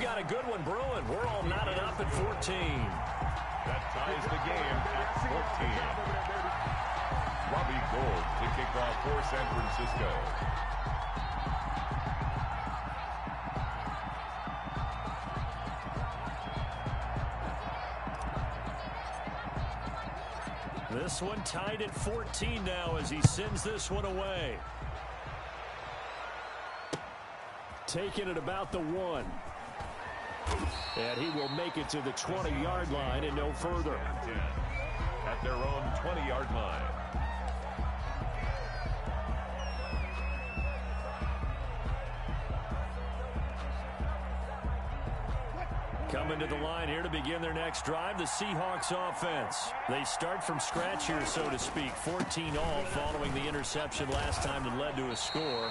got a good one brewing. We're all knotted up at 14. That ties the game at 14. Robbie Gould to kick off for San Francisco. This one tied at 14 now as he sends this one away. Taking it about the 1. And he will make it to the 20-yard line and no further. At their own 20-yard line. Coming to the line here to begin their next drive, the Seahawks offense. They start from scratch here, so to speak. 14 all following the interception last time that led to a score.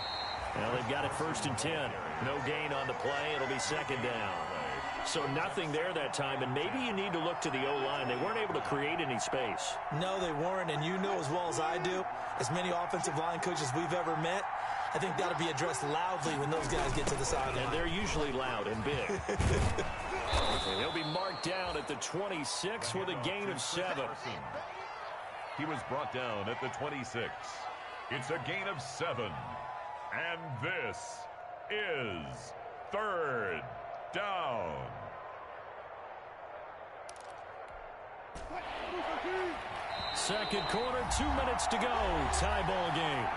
Now they've got it 1st and 10. No gain on the play. It'll be 2nd down. So nothing there that time, and maybe you need to look to the O-line. They weren't able to create any space. No, they weren't, and you know as well as I do, as many offensive line coaches we've ever met, I think that'll be addressed loudly when those guys get to the sideline. And they're usually loud and big. And he'll be marked down at the 26 with a gain of 7. He was brought down at the 26. It's a gain of 7. And this is 3rd down. Second quarter, 2 minutes to go. Tie ball game.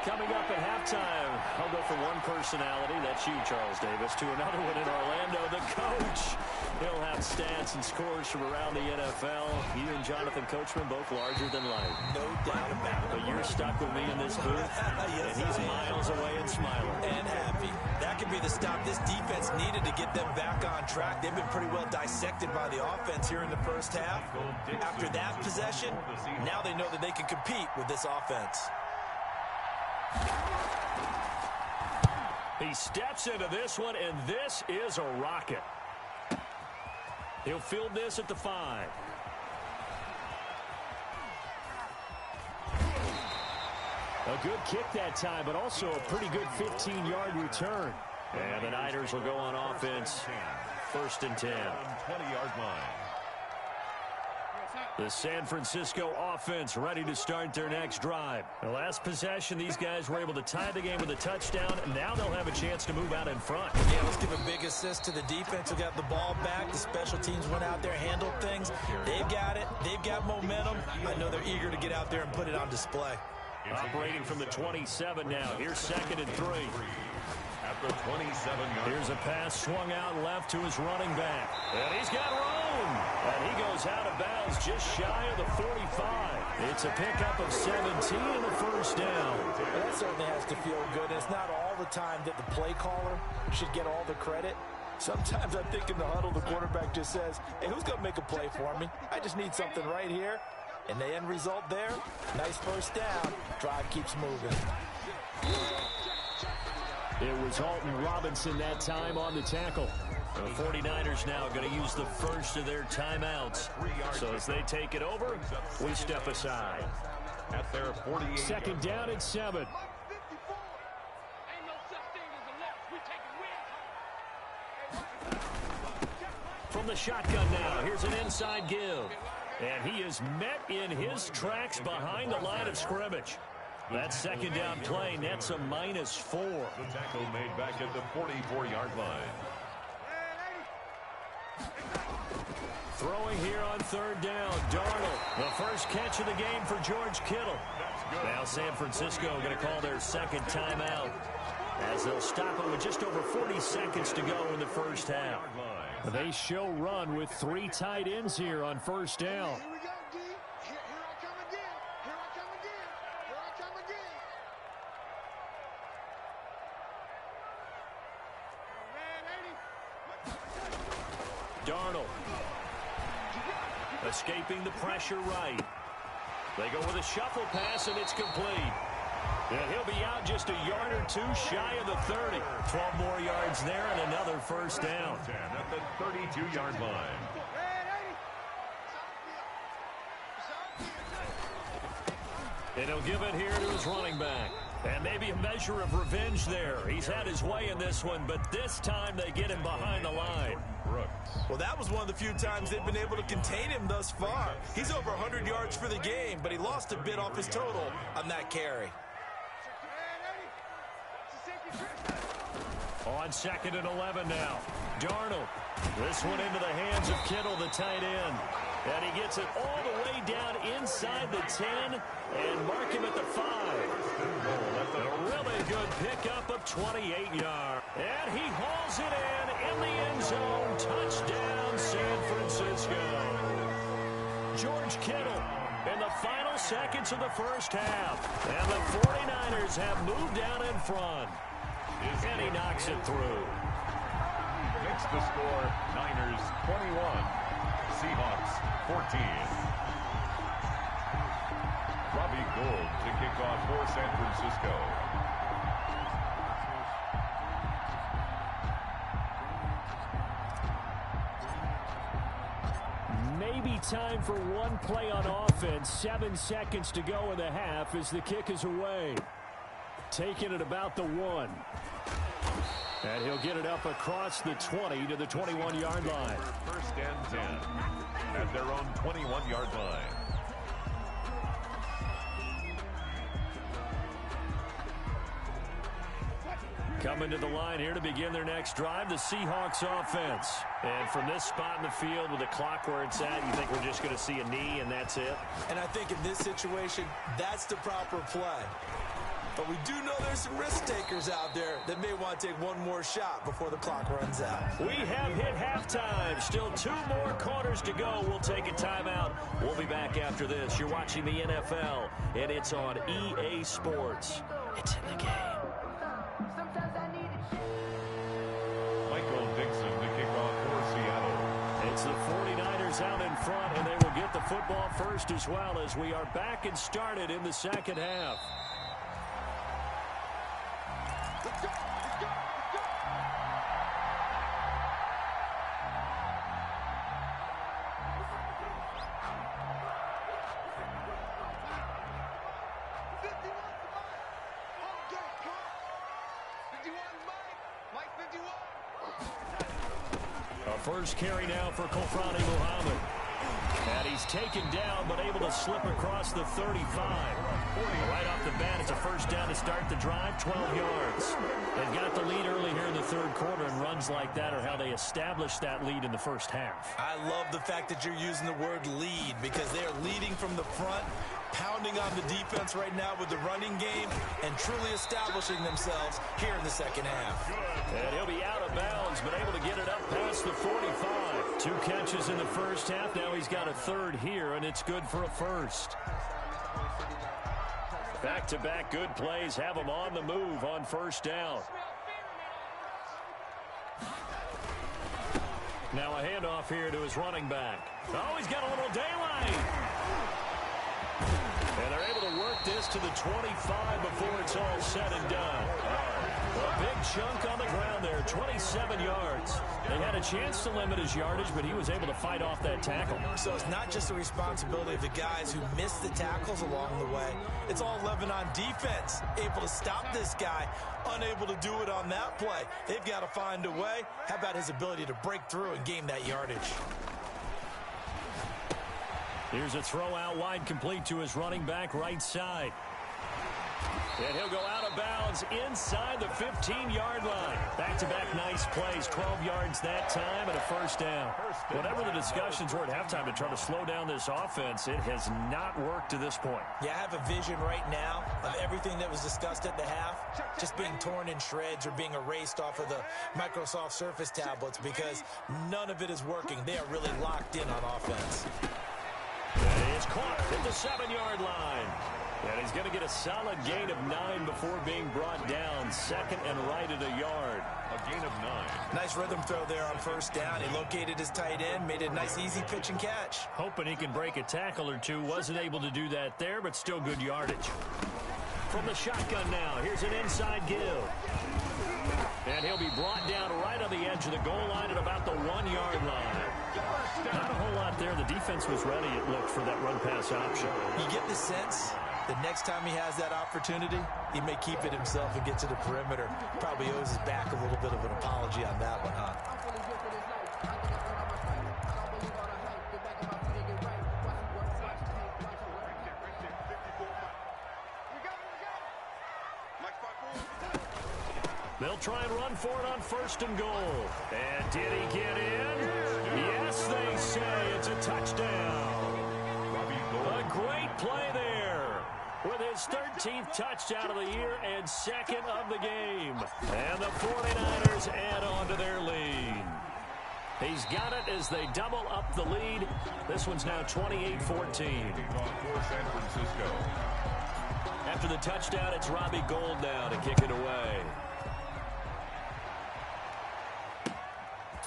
Coming up at halftime, I'll go from one personality, that's you, Charles Davis, to another one in Orlando, the coach. He'll have stats and scores from around the NFL. You and Jonathan Coachman both larger than life. No doubt about it. But you're stuck with me in this booth, yes, and he's miles away and smiling. And happy. That could be the stop this defense needed to get them back on track. They've been pretty well dissected by the offense here in the first half. After that possession, now they know that they can compete with this offense. He steps into this one, and this is a rocket. He'll field this at the 5. A good kick that time, but also a pretty good 15-yard return. And the Niners will go on offense. 1st and 10. 20-yard line. The San Francisco offense ready to start their next drive. The last possession, these guys were able to tie the game with a touchdown, and now they'll have a chance to move out in front. Yeah, let's give a big assist to the defense who got the ball back. The special teams went out there, handled things. They've got it. They've got momentum. I know they're eager to get out there and put it on display. Operating from the 27 now. Here's 2nd and 3. At the 27-yard. Here's a pass swung out left to his running back. And he's got room. And he goes out of bounds just shy of the 45. It's a pickup of 17 and a 1st down. Well, that certainly has to feel good. It's not all the time that the play caller should get all the credit. Sometimes I think in the huddle, the quarterback just says, hey, who's going to make a play for me? I just need something right here. And the end result there, nice 1st down. Drive keeps moving. It was Alton Robinson that time on the tackle. The 49ers now going to use the first of their timeouts. So as they take it over, we step aside. At their 48. 2nd down and 7. From the shotgun now, here's an inside give. And he is met in his tracks behind the line of scrimmage. That 2nd down play nets a -4. The tackle made back at the 44-yard line. Throwing here on 3rd down, Darnold. The first catch of the game for George Kittle. Now San Francisco going to call their 2nd timeout as they'll stop it with just over 40 seconds to go in the first half. They show run with 3 tight ends here on 1st down. Here we go, D. Here I come again. Here I come again. Here I come again. Darnold. Escaping the pressure right. They go with a shuffle pass, and it's complete. And he'll be out just a yard or 2 shy of the 30. 12 more yards there and another 1st down. At the 32-yard line. And he'll give it here to his running back. And maybe a measure of revenge there. He's had his way in this one, but this time they get him behind the line. Well, that was one of the few times they've been able to contain him thus far. He's over 100 yards for the game, but he lost a bit off his total on that carry. On 2nd and 11 now. Darnold. This one into the hands of Kittle, the tight end. And he gets it all the way down inside the 10 and mark him at the 5. A really good pickup of 28 yards. And he hauls it in the end zone. Touchdown, San Francisco. George Kittle in the final seconds of the first half. And the 49ers have moved down in front. And he knocks it through. Makes the score Niners 21, Seahawks 14. Robbie Gould to kick off for San Francisco. Maybe time for one play on offense. 7 seconds to go in the half as the kick is away. Taking it about the 1. And he'll get it up across the 20 to the 21-yard line. First and 10 at their own 21-yard line. Coming to the line here to begin their next drive, the Seahawks offense. And from this spot in the field with the clock where it's at, you think we're just going to see a knee and that's it? And I think in this situation, that's the proper play. But we do know there's some risk takers out there that may want to take one more shot before the clock runs out. We have hit halftime. Still 2 more quarters to go. We'll take a timeout. We'll be back after this. You're watching the NFL, and it's on EA Sports. It's in the game. Michael Dixon to kick off for Seattle. It's the 49ers out in front, and they will get the football first as well as we are back and started in the second half. Let's go, let's go, let's go. A first carry now for Kofrani Muhammad. And he's taken down, but able to slip across the 35. Right off the bat, it's a first down to start the drive, 12 yards. They've got the lead early here in the third quarter, and runs like that are how they established that lead in the first half. I love the fact that you're using the word lead because they're leading from the front, pounding on the defense right now with the running game, and truly establishing themselves here in the second half. And he'll be out of bounds, but able to get it up past the 45. 2 catches in the first half. Now he's got a third here, and it's good for a first. Back-to-back good plays have him on the move on first down. Now a handoff here to his running back. Oh, he's got a little daylight. And they're able to work this to the 25 before it's all said and done. A big chunk on the ground there, 27 yards. They had a chance to limit his yardage, but he was able to fight off that tackle. So it's not just the responsibility of the guys who missed the tackles along the way. It's all 11 on defense, able to stop this guy, unable to do it on that play. They've got to find a way. How about his ability to break through and gain that yardage? Here's a throw out wide, complete to his running back right side. And he'll go out of bounds inside the 15-yard line. Back-to-back nice plays, 12 yards that time and a first down. Whatever the discussions were at halftime to try to slow down this offense, it has not worked to this point. Yeah, I have a vision right now of everything that was discussed at the half just being torn in shreds or being erased off of the Microsoft Surface tablets because none of it is working. They are really locked in on offense. And he's caught at the 7-yard line. And he's going to get a solid gain of 9 before being brought down. Second and right at a yard. A gain of 9. Nice rhythm throw there on first down. He located his tight end, made a nice easy pitch and catch. Hoping he can break a tackle or two. Wasn't able to do that there, but still good yardage. From the shotgun now, here's an inside give. And he'll be brought down right on the edge of the goal line at about the 1-yard line. Not a whole lot there. The defense was ready, it looked, for that run-pass option. You get the sense The next time he has that opportunity, he may keep it himself and get to the perimeter. Probably owes his back a little bit of an apology on that one, huh? They'll try and run for it on 1st and goal. And did he get in? Yes, they say it's a touchdown. A great play there with his 13th touchdown of the year and 2nd of the game. And the 49ers add on to their lead. He's got it as they double up the lead. This one's now 28-14. After the touchdown, it's Robbie Gould now to kick it away.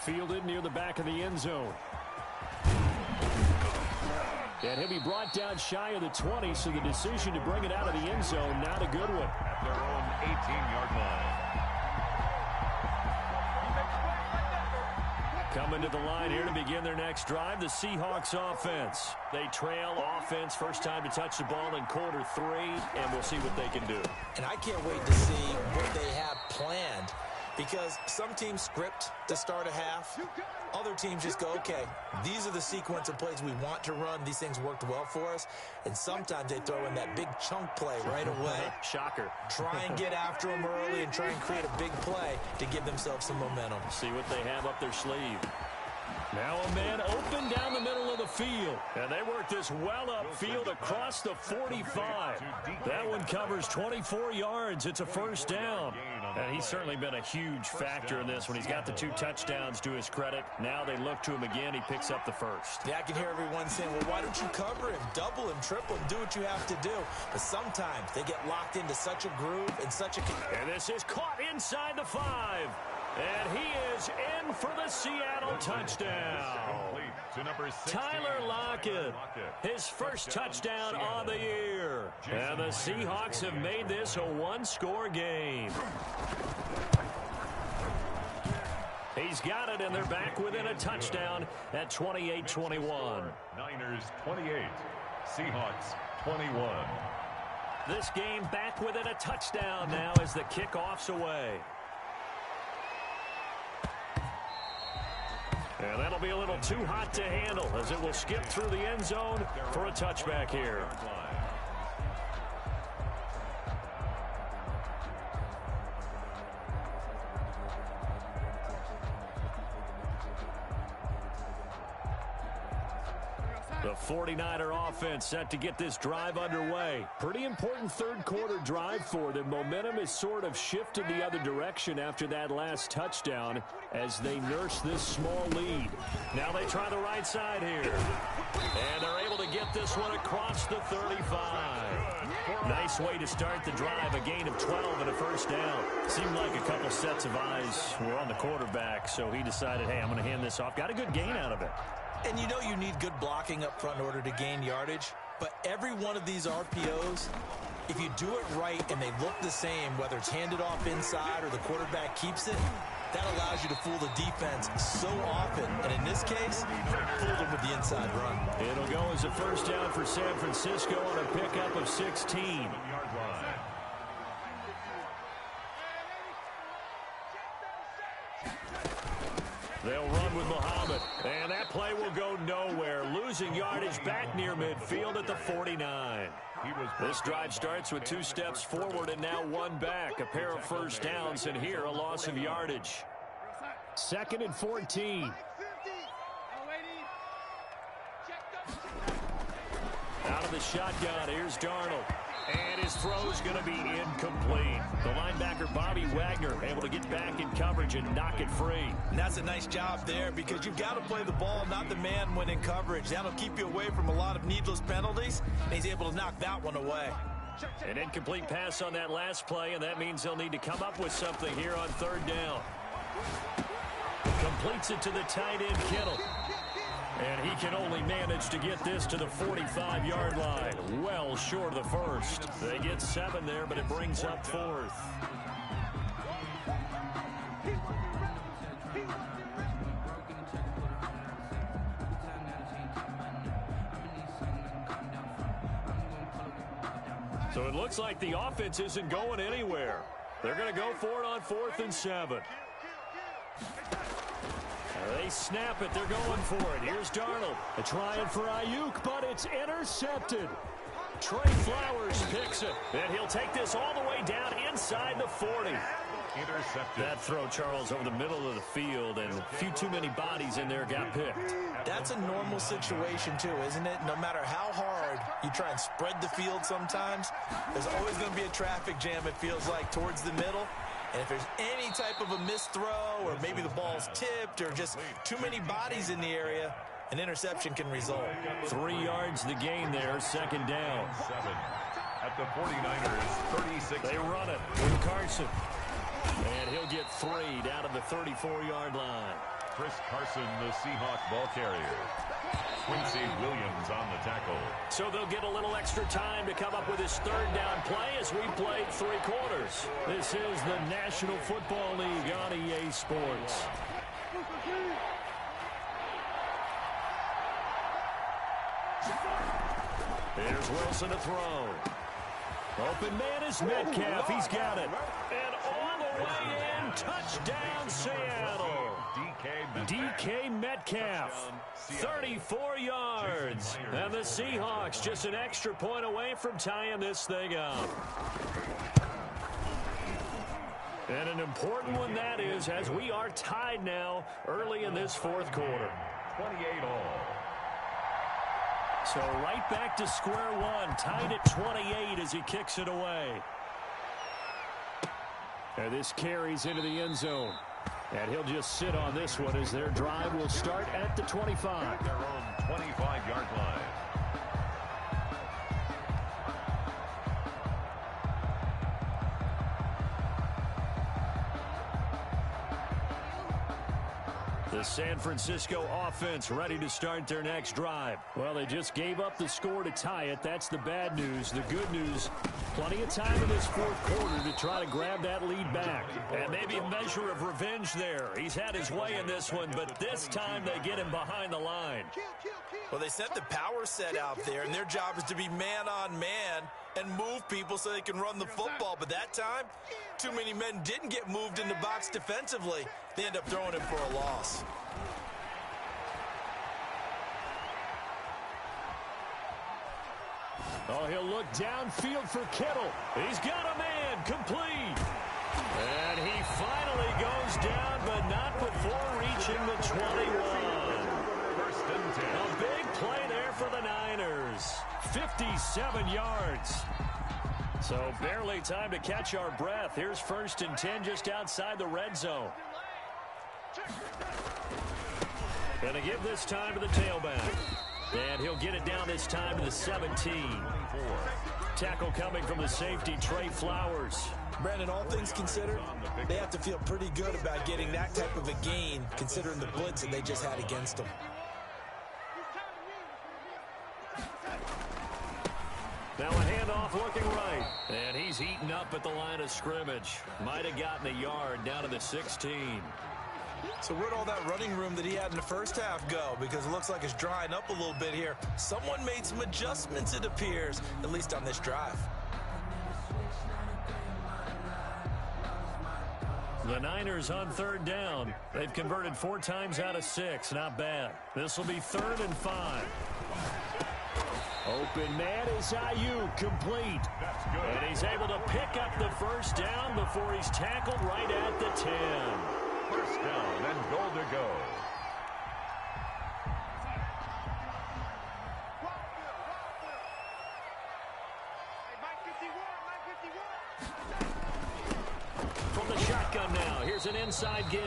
Fielded near the back of the end zone. And he'll be brought down shy of the 20, so the decision to bring it out of the end zone, not a good one. At their own 18-yard line. Coming to the line here to begin their next drive, the Seahawks offense. They trail offense, first time to touch the ball in quarter 3, and we'll see what they can do. And I can't wait to see what they have planned. Because some teams script to start a half. Other teams just go, okay, these are the sequence of plays we want to run. These things worked well for us. And sometimes they throw in that big chunk play right away. Shocker. Try and get after them early and try and create a big play to give themselves some momentum. See what they have up their sleeve. Now a man open down the middle of the field. And they work this well upfield across the 45. That one covers 24 yards. It's a first down. And he's certainly been a huge factor in this when he's got the 2 touchdowns to his credit. Now they look to him again. He picks up the first. Yeah, I can hear everyone saying, well, why don't you cover him, double him, triple him, do what you have to do. But sometimes they get locked into such a groove and such a... And this is caught inside the 5. And he is in for the Seattle touchdown. Tyler Lockett, his first touchdown on the year. And the Seahawks have made this a 1-score game. He's got it, and they're back within a touchdown at 28-21. Niners 28, Seahawks 21. This game back within a touchdown now as the kickoff's away. And that'll be a little too hot to handle as it will skip through the end zone for a touchback here. The 49er offense set to get this drive underway. Pretty important third quarter drive for them. Momentum has sort of shifted the other direction after that last touchdown as they nurse this small lead. Now they try the right side here. And they're able to get this one across the 35. Nice way to start the drive. A gain of 12 and a first down. Seemed like a couple sets of eyes were on the quarterback, so he decided, hey, I'm going to hand this off. Got a good gain out of it. And you know you need good blocking up front in order to gain yardage. But every one of these RPOs, if you do it right and they look the same, whether it's handed off inside or the quarterback keeps it, that allows you to fool the defense so often. And in this case, fooled them with the inside run. It'll go as a first down for San Francisco on a pickup of 16. They'll run with Muhammad, and that play will go nowhere. Losing yardage back near midfield at the 49. This drive starts with 2 steps forward and now 1 back. A pair of first downs, and here a loss of yardage. 2nd and 14. Out of the shotgun, here's Darnold. And his throw's going to be incomplete. The linebacker, Bobby Wagner, able to get back in coverage and knock it free. And that's a nice job there because you've got to play the ball, not the man when in coverage. That'll keep you away from a lot of needless penalties, and he's able to knock that one away. An incomplete pass on that last play, and that means they'll need to come up with something here on 3rd down. Completes it to the tight end, Kittle. And he can only manage to get this to the 45-yard line. Well short of the first. They get 7 there, but it brings up 4th. So it looks like the offense isn't going anywhere. They're going to go for it on 4th and 7. They snap it. They're going for it. Here's Darnold. They're trying for Ayuk, but it's intercepted. Trey Flowers picks it. And he'll take this all the way down inside the 40. Intercepted. That throw, Charles, over the middle of the field, and a few too many bodies in there got picked. That's a normal situation, too, isn't it? No matter how hard you try and spread the field sometimes, there's always going to be a traffic jam, it feels like, towards the middle. And if there's any type of a missed throw or maybe the ball's tipped or just too many bodies in the area, an interception can result. 3 yards the gain there, 2nd down. 7 at the 49ers, 36. They run it with Carson. And he'll get 3 down to the 34-yard line. Chris Carson, the Seahawk ball carrier. Quincy Williams on the tackle. So they'll get a little extra time to come up with his 3rd down play as we played 3 quarters. This is the National Football League on EA Sports. Here's Wilson to throw. Open man is Metcalf. He's got it. And all the way in, touchdown Seattle. DK Metcalf, 34 yards. And the Seahawks just an extra point away from tying this thing up. And an important one that is, as we are tied now early in this 4th quarter. 28 all. So right back to square one, tied at 28 as he kicks it away. And this carries into the end zone. And he'll just sit on this one as their drive will start at the 25. Their own 25-yard line. The San Francisco offense ready to start their next drive. Well, they just gave up the score to tie it. That's the bad news. The good news, plenty of time in this 4th quarter to try to grab that lead back. And maybe a measure of revenge there. He's had his way in this one, but this time they get him behind the line. Well, they sent the power set out there, and their job is to be man-on-man and move people so they can run the football. But that time, too many men didn't get moved in the box defensively. They end up throwing him for a loss. Oh, he'll look downfield for Kittle. He's got a man, complete. And he finally goes down, but not before reaching the 21. First and 10. A big play there for the Niners. 57 yards. So barely time to catch our breath. Here's 1st and 10 just outside the red zone. Going to give this time to the tailback. And he'll get it down this time to the 17. Tackle coming from the safety, Trey Flowers. Brandon, all things considered, they have to feel pretty good about getting that type of a gain, considering the blitz that they just had against them. Now a handoff looking right. And he's eaten up at the line of scrimmage. Might have gotten a yard down to the 16. So where'd all that running room that he had in the first half go? Because it looks like it's drying up a little bit here. Someone made some adjustments, it appears, at least on this drive. The Niners on 3rd down. They've converted 4 times out of 6. Not bad. This will be 3rd and 5. Open man is Ayuk, complete. And he's able to pick up the 1st down before he's tackled right at the 10. 1st down and goal to go. From the shotgun now, here's an inside give.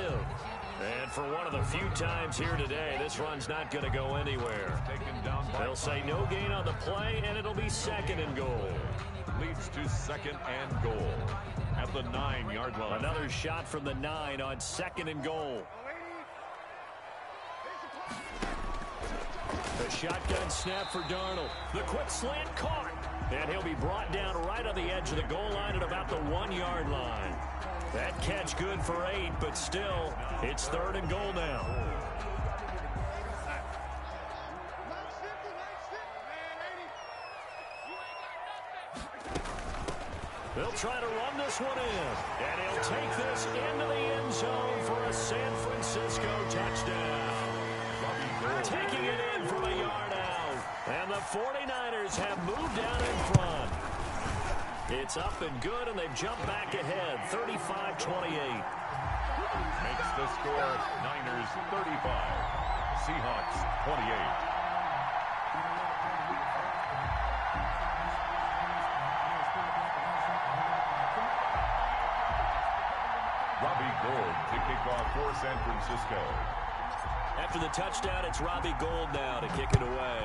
And for one of the few times here today, this run's not going to go anywhere. Taken down by They'll say no gain on the play, and it'll be 2nd and goal. leads to 2nd and goal at the 9-yard line. Another shot from the 9 on 2nd and goal. The shotgun snap for Darnold. The quick slant caught. And he'll be brought down right on the edge of the goal line at about the 1-yard line. That catch good for 8, but still, it's 3rd and goal now. They'll try to run this one in. And he'll take this into the end zone for a San Francisco touchdown. Taking it in from a yard out. And the 49ers have moved down in front. It's up and good, and they've jumped back ahead, 35-28. Makes the score Niners 35, Seahawks 28. Robbie Gould to kick off for San Francisco. After the touchdown, it's Robbie Gould now to kick it away.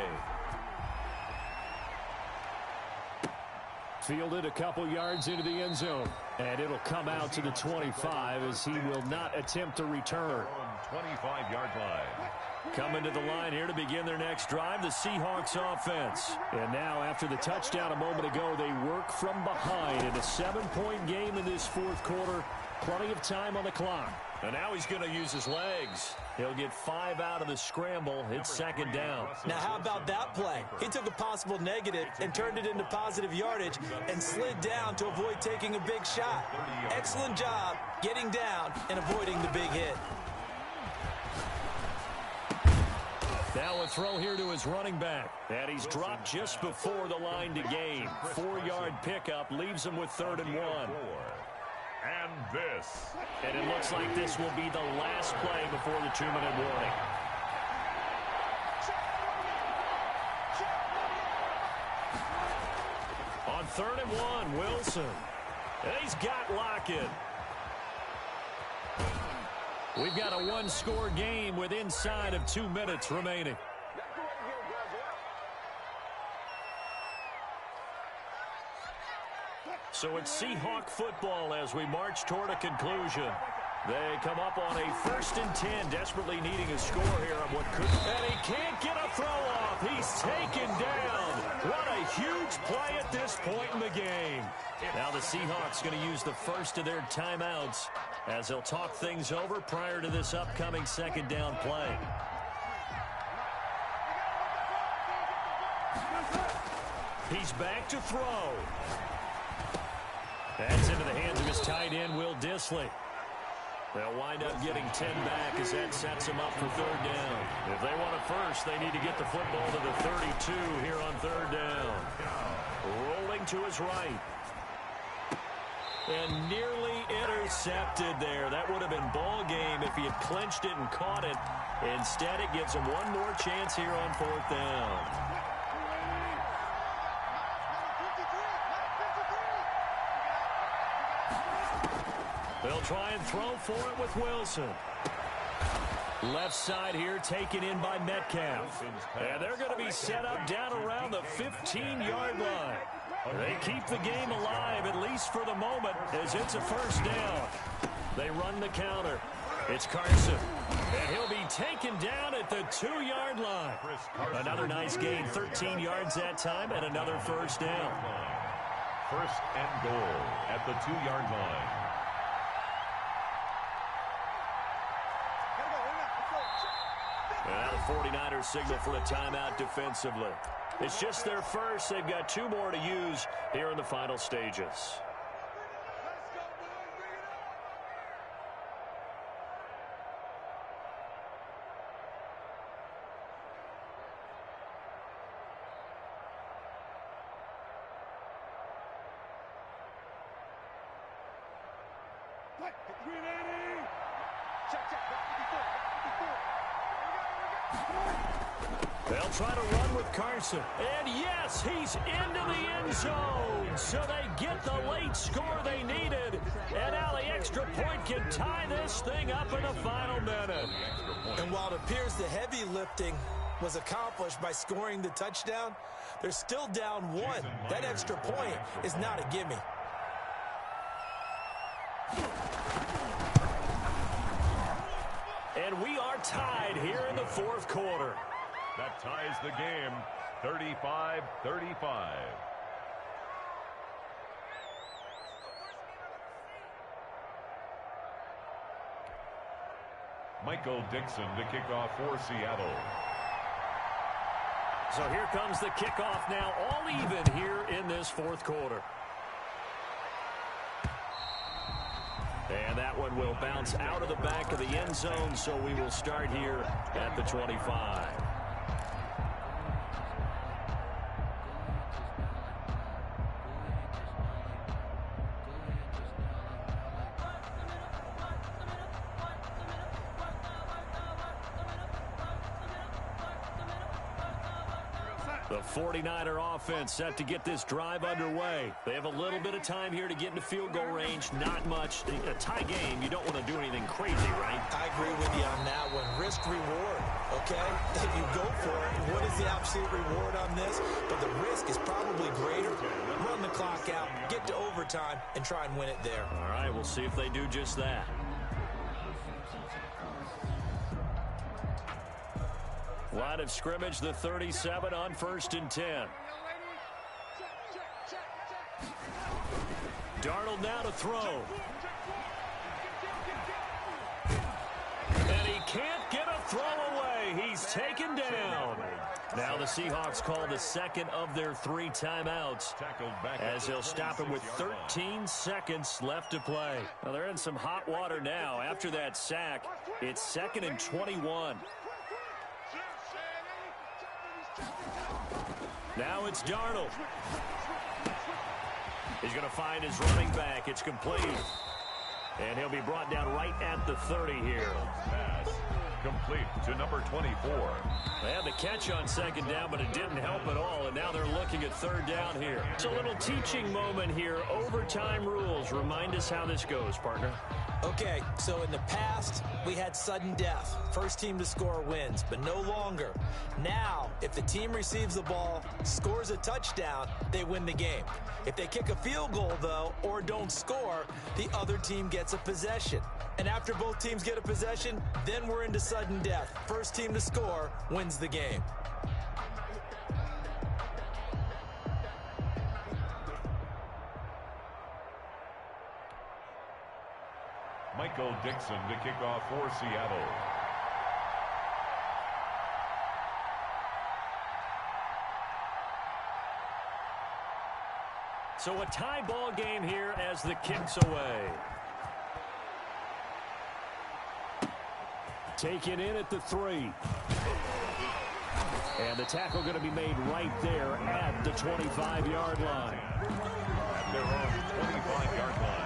Fielded a couple yards into the end zone. And it'll come out to the 25 as he will not attempt to return. 25-yard line. Coming to the line here to begin their next drive, the Seahawks offense. And now after the touchdown a moment ago, they work from behind in a 7-point game in this fourth quarter. Plenty of time on the clock. And now he's going to use his legs. He'll get 5 out of the scramble. It's second down. Now, how about that play? He took a possible negative and turned it into positive yardage and slid down to avoid taking a big shot. Excellent job getting down and avoiding the big hit. Now a throw here to his running back. And he's dropped just before the line to gain. 4-yard pickup leaves him with 3rd and 1. And this. And it looks like this will be the last play before the 2-minute warning. On 3rd and 1, Wilson. And he's got Lockett. We've got a one-score game with inside of 2 minutes remaining. So it's Seahawk football as we march toward a conclusion. They come up on a 1st and 10, desperately needing a score here on what could... And he can't get a throw off. He's taken down. What a huge play at this point in the game. Now the Seahawks going to use the first of their timeouts as they'll talk things over prior to this upcoming 2nd down play. He's back to throw. That's into the hands of his tight end, Will Dissly. They'll wind up getting 10 back as that sets them up for 3rd down. If they want a first, they need to get the football to the 32 here on 3rd down. Rolling to his right. And nearly intercepted there. That would have been ball game if he had clinched it and caught it. Instead, it gives him one more chance here on 4th down. They'll try and throw for it with Wilson. Left side here taken in by Metcalf. And they're going to be set up down around the 15-yard line. They keep the game alive, at least for the moment, as it's a 1st down. They run the counter. It's Carson. And he'll be taken down at the 2-yard line. Another nice gain, 13 yards that time, and another 1st down. 1st and goal at the 2-yard line. And now the 49ers signal for a timeout defensively. It's just their first. They've got 2 more to use here in the final stages. They'll try to run with Carson. And yes, he's into the end zone. So they get the late score they needed. And now the extra point can tie this thing up in the final minute. And while it appears the heavy lifting was accomplished by scoring the touchdown, they're still down 1. That extra point is not a gimme. And we are tied here in the 4th quarter. That ties the game, 35-35. Michael Dixon to kick off for Seattle. So here comes the kickoff now, all even here in this 4th quarter. that one will bounce out of the back of the end zone, so we will start here at the 25. The 49er offense set to get this drive underway. They have a little bit of time here to get into field goal range. Not much. A tie game, you don't want to do anything crazy, right? I agree with you on that one. Risk reward, okay? If you go for it, what is the absolute reward on this? But the risk is probably greater. Run the clock out, get to overtime, and try and win it there. All right, we'll see if they do just that. Line of scrimmage, the 37 on 1st and 10. Darnold now to throw. And he can't get a throw away. He's taken down. Now the Seahawks call the second of their 3 timeouts as they'll stop him with 13 seconds left to play. Well, they're in some hot water now. After that sack, it's 2nd and 21. Now it's Darnold. He's going to find his running back. It's complete. And he'll be brought down right at the 30 here. Pass complete to number 24. They had the catch on 2nd down, but it didn't help at all. And now they're looking at 3rd down here. It's a little teaching moment here. Overtime rules. Remind us how this goes, partner. Okay, so in the past, we had sudden death. First team to score wins, but no longer. Now, if the team receives the ball, scores a touchdown, they win the game. If they kick a field goal, though, or don't score, the other team gets a possession. And after both teams get a possession, then we're into sudden death. First team to score wins the game. Michael Dixon to kick off for Seattle. So a tie ball game here as the kick's away. Taken in at the 3. And the tackle going to be made right there at the 25-yard line. At their own 25-yard line.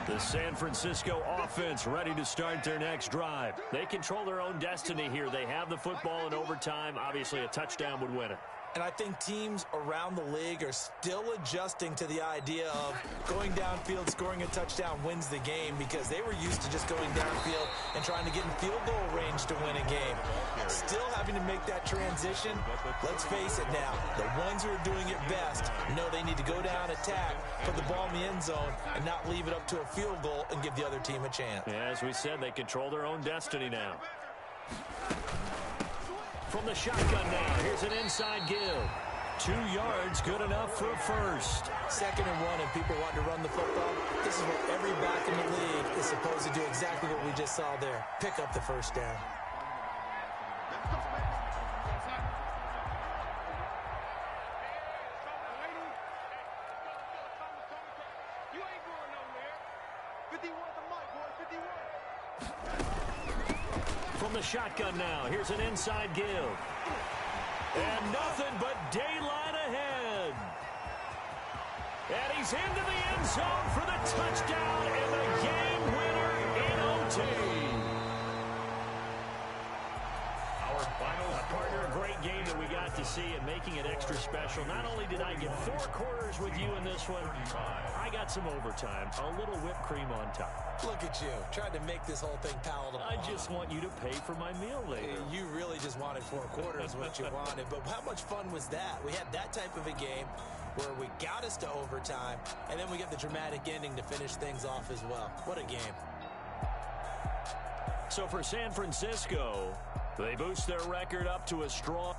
The San Francisco offense ready to start their next drive. They control their own destiny here. They have the football in overtime. Obviously, a touchdown would win it. And I think teams around the league are still adjusting to the idea of going downfield, scoring a touchdown wins the game, because they were used to just going downfield and trying to get in field goal range to win a game. Still having to make that transition. Let's face it now, the ones who are doing it best know they need to go down, attack, put the ball in the end zone, and not leave it up to a field goal and give the other team a chance. Yeah, as we said, they control their own destiny now. From the shotgun now, here's an inside give. 2 yards, good enough for a first. 2nd and 1, and people want to run the football. This is what every back in the league is supposed to do, exactly what we just saw there. Pick up the first down. You ain't going nowhere. 51 the mic, boy, 51. From the shotgun now, here's an inside give. And nothing but daylight ahead. And he's into the end zone for the touchdown and the game winner in OT. Our final Partner, a great game that we got to see and making it extra special. Not only did I get 4 quarters with you in this one, I got some overtime, a little whipped cream on top. Look at you, tried to make this whole thing palatable. I just want you to pay for my meal later. You really just wanted 4 quarters, what you wanted. But how much fun was that? We had that type of a game where we got us to overtime, and then we get the dramatic ending to finish things off as well. What a game. So for San Francisco, they boost their record up to a strong